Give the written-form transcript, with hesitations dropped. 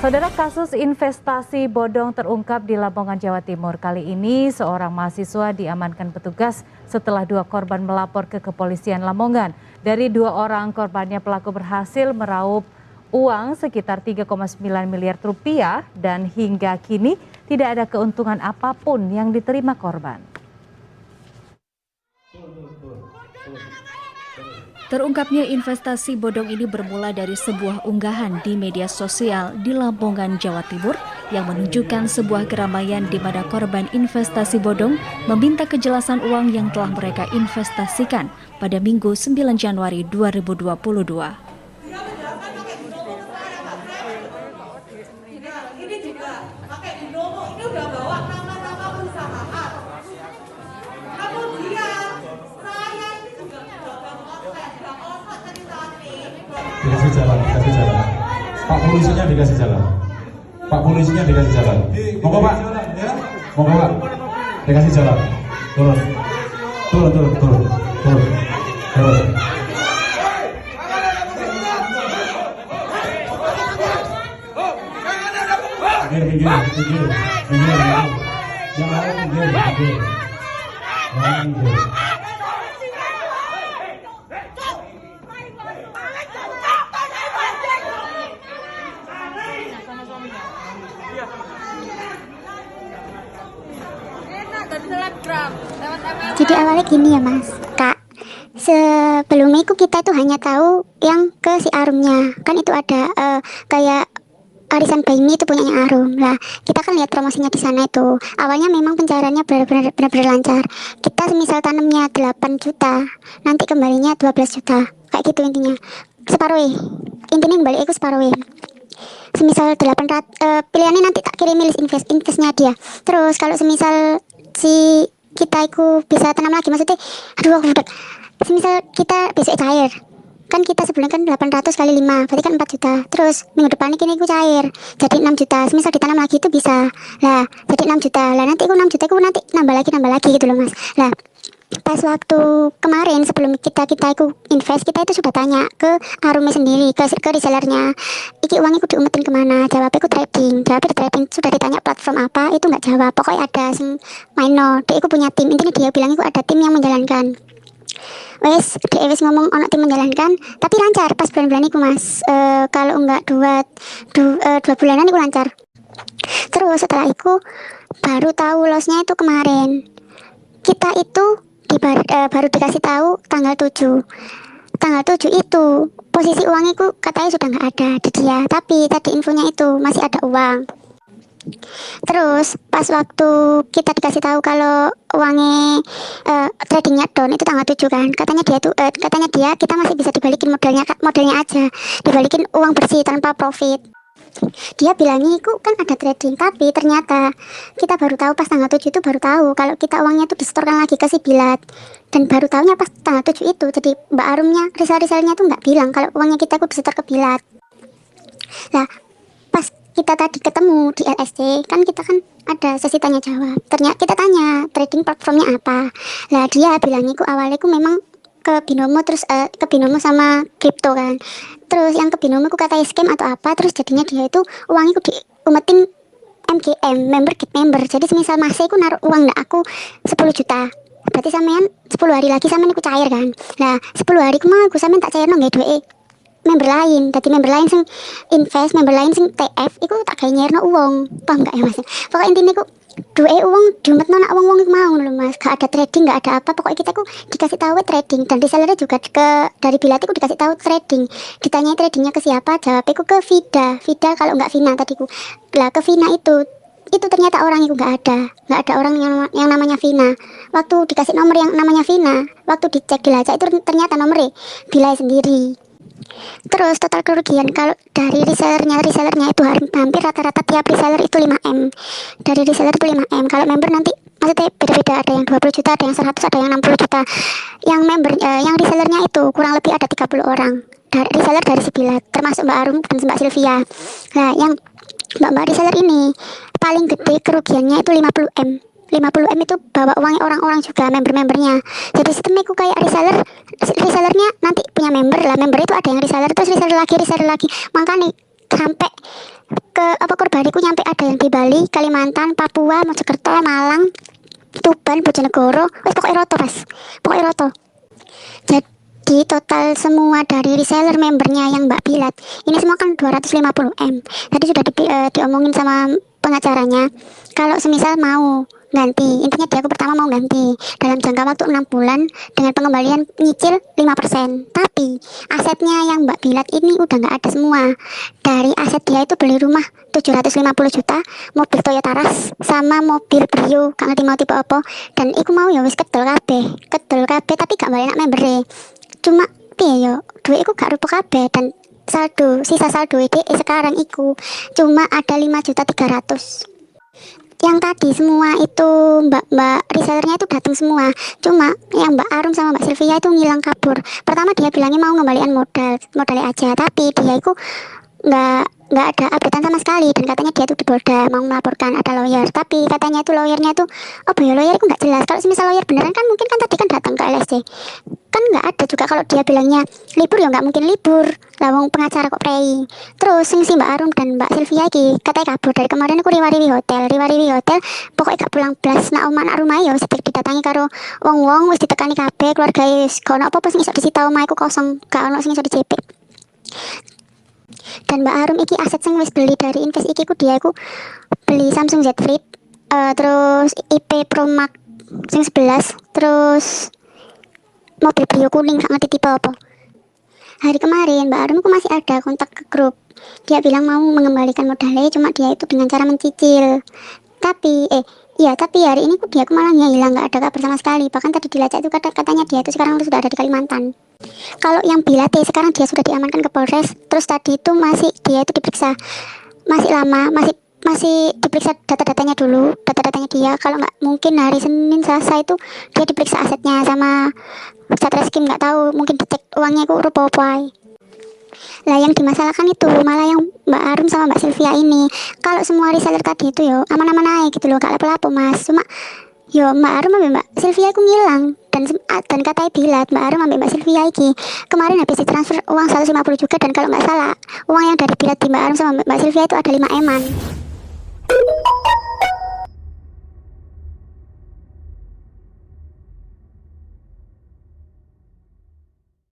Saudara, kasus investasi bodong terungkap di Lamongan, Jawa Timur. Kali ini seorang mahasiswa diamankan petugas setelah 2 korban melapor ke kepolisian Lamongan. Dari 2 orang korbannya, pelaku berhasil meraup uang sekitar 3,9 miliar rupiah dan hingga kini tidak ada keuntungan apapun yang diterima korban. Terungkapnya investasi bodong ini bermula dari sebuah unggahan di media sosial di Lamongan, Jawa Timur yang menunjukkan sebuah keramaian di mana korban investasi bodong meminta kejelasan uang yang telah mereka investasikan pada Minggu 9 Januari 2022. Dikasih jalan. Pak polisinya dikasih jalan. Monggo Pak. Dikasih jalan. Turun. Pinggir. Jangan pinggir. Jadi awalnya gini ya Mas, Kak. Sebelumnya itu kita tuh hanya tahu yang ke si Arumnya. Kan itu ada kayak arisan Baimi itu punyanya Arum. Lah, kita kan lihat promosinya di sana itu. Awalnya memang pencairannya benar-benar lancar. Kita semisal tanamnya 8 juta, nanti kembalinya 12 juta. Kayak gitu intinya. Separuh. Intinya kembali itu separuh. Semisal 800 pilihannya nanti tak kirim list investnya dia. Terus kalau semisal si kita itu bisa tanam lagi, maksudnya aduh aku udah, semisal kita besok cair kan, kita sebelumnya kan 800 kali 5 berarti kan 4 juta, terus minggu depan ini aku cair jadi 6 juta, semisal ditanam lagi itu bisa lah jadi 6 juta lah, nanti aku 6 juta aku nanti nambah lagi gitu loh Mas. Lah pas waktu kemarin sebelum kita itu invest, kita itu sudah tanya ke Arumnya sendiri, ke resellernya, iki uangnya aku diumetin kemana, jawabnya aku trading. Sudah ditanya platform apa, itu nggak jawab. Pokoknya ada sing maino, dia aku punya tim, intinya dia bilang itu ada tim yang menjalankan. Dia ngomong ono tim menjalankan, tapi lancar pas bulan-bulan itu Mas. Kalau enggak dua bulanan itu lancar. Terus setelah itu baru tahu lossnya itu kemarin. Kita itu baru dikasih tahu tanggal 7 itu posisi uangnya itu katanya sudah nggak ada di dia, tapi tadi infonya itu masih ada uang. Terus pas waktu kita dikasih tahu kalau uangnya tradingnya down itu tanggal 7 kan, katanya dia kita masih bisa dibalikin modalnya aja, dibalikin uang bersih tanpa profit. Dia bilangnya itu kan ada trading, tapi ternyata kita baru tahu pas tanggal 7 itu, baru tahu kalau kita uangnya itu disetorkan lagi ke si Bilat, dan baru tahunya pas tanggal 7 itu. Jadi Mbak Arumnya, resellernya tuh nggak bilang kalau uangnya kita itu disetor ke Bilat. Lah pas kita tadi ketemu di LSC kan, kita kan ada sesi tanya jawab, ternyata kita tanya trading platformnya apa. Lah dia bilangnya itu awalnya itu memang ke binomo, terus ke binomo sama kripto kan, terus yang ke binomo aku katanya scam atau apa, terus jadinya dia itu uangnya aku diumetin MGM, member get member. Jadi semisal masih aku naruh uang aku 10 juta, berarti sampean 10 hari lagi sampean aku cair kan. Nah 10 hari aku mau aku sampean tak cair nggak duit member lain, tadi member lain sing invest, member lain sing TF itu tak kayak nyerno uang, paham nggak ya Mas? Pokoknya intinya aku duit uang diumet nona uang mau loh Mas, gak ada trading, gak ada apa, pokoknya kita dikasih tahu trading, dan resellernya juga dari Bilat aku dikasih tahu trading. Ditanya tradingnya ke siapa, jawabnya aku ke Vida kalau nggak Vina tadiku. Lah ke Vina itu ternyata orang itu nggak ada orang yang namanya Vina. Waktu dikasih nomor yang namanya Vina, waktu dicek dilacak itu ternyata nomornya Bila sendiri. Terus total kerugian kalau dari resellernya itu hampir rata-rata tiap reseller itu 5M. Dari reseller itu 5M. Kalau member nanti maksudnya beda-beda, ada yang 20 juta, ada yang 100, ada yang 60 juta. Yang member yang resellernya itu kurang lebih ada 30 orang. Dari reseller dari si Bilat, termasuk Mbak Arum dan Mbak Sylvia. Nah, yang Mbak reseller ini paling gede kerugiannya itu 50M. 50M itu bawa uangnya orang-orang juga, member-membernya. Jadi sistemnya itu kayak resellernya nanti punya member lah, member itu ada yang reseller, terus reseller lagi. Makanya sampai ke korban iku nyampe ada yang di Bali, Kalimantan, Papua, Mojokerto, Malang, Tuban, Bojonegoro, wis pokoknya roto Mas. Pokoknya roto. Jadi total semua dari reseller membernya yang Mbak Bilat ini semua kan 250M. Tadi sudah diomongin sama pengacaranya kalau semisal mau ganti, intinya dia aku pertama mau ganti dalam jangka waktu 6 bulan dengan pengembalian nyicil 5%. Tapi asetnya yang Mbak Bilat ini udah nggak ada semua. Dari aset dia itu beli rumah 750 juta, mobil Toyota Rush sama mobil Brio, gak ngerti mau tipe apa, dan iku mau ya wis kedol kabeh tapi gak balik nak member. Cuma piye yo, duit iku gak rupo kabeh dan sisa saldo EDE sekarang iku cuma ada 5.300.000. Yang tadi semua itu mbak resellernya itu datang semua, cuma yang Mbak Arum sama Mbak Sylvia itu ngilang kabur. Pertama dia bilangnya mau ngembalikan modalnya aja, tapi dia itu nggak ada updatean sama sekali, dan katanya dia tuh di Polda mau melaporkan ada lawyer, tapi katanya itu lawyernya tuh lawyer itu nggak jelas. Kalau misal lawyer beneran kan mungkin kan tadi kan datang ke LSC kan nggak ada juga. Kalau dia bilangnya libur ya nggak mungkin libur, lawang pengacara kok prei. Terus si Mbak Arum dan Mbak Sylvia ki katanya kabur dari kemarin. Aku riwariwi hotel pokoknya gak pulang blas. Nak omah nak rumah ya sedek didatangi karo wong wis ditekani kabeh keluarga wis gak ono apa-apa sing iso disita, omah iku kosong, gak ono sing iso dijepit. Dan Mbak Arum iki aset sing wis beli dari invest iki ku dia iku beli Samsung Z Flip, terus IP Pro Max sing 11, terus mobil Brio kuning gak ngerti tipe apa. Hari kemarin Mbak Arum ku masih ada kontak ke grup. Dia bilang mau mengembalikan modalnya, cuma dia itu dengan cara mencicil. Tapi hari ini dia malah hilang, nggak ada kabar sama sekali. Bahkan tadi dilacak itu katanya dia itu sekarang sudah ada di Kalimantan. Kalau yang Bilate sekarang dia sudah diamankan ke Polres. Terus tadi itu dia itu diperiksa masih lama, masih diperiksa data-datanya dulu, data-datanya dia. Kalau nggak mungkin hari Senin Selasa itu dia diperiksa asetnya sama Satreskrim, nggak tahu mungkin dicek uangnya itu rupa-rupa. Lah yang dimasalahkan itu malah yang Mbak Arum sama Mbak Sylvia ini. Kalau semua reseller tadi itu yo aman-aman aja gitu loh, gak lapo-lapo Mas. Cuma yo Mbak Arum sama Mbak Sylvia aku ngilang, dan katanya Bilat Mbak Arum sama Mbak Sylvia iki kemarin habis ditransfer uang 150 juga, dan kalau nggak salah uang yang dari Bilat di Mbak Arum sama Mbak Sylvia itu ada 5 eman.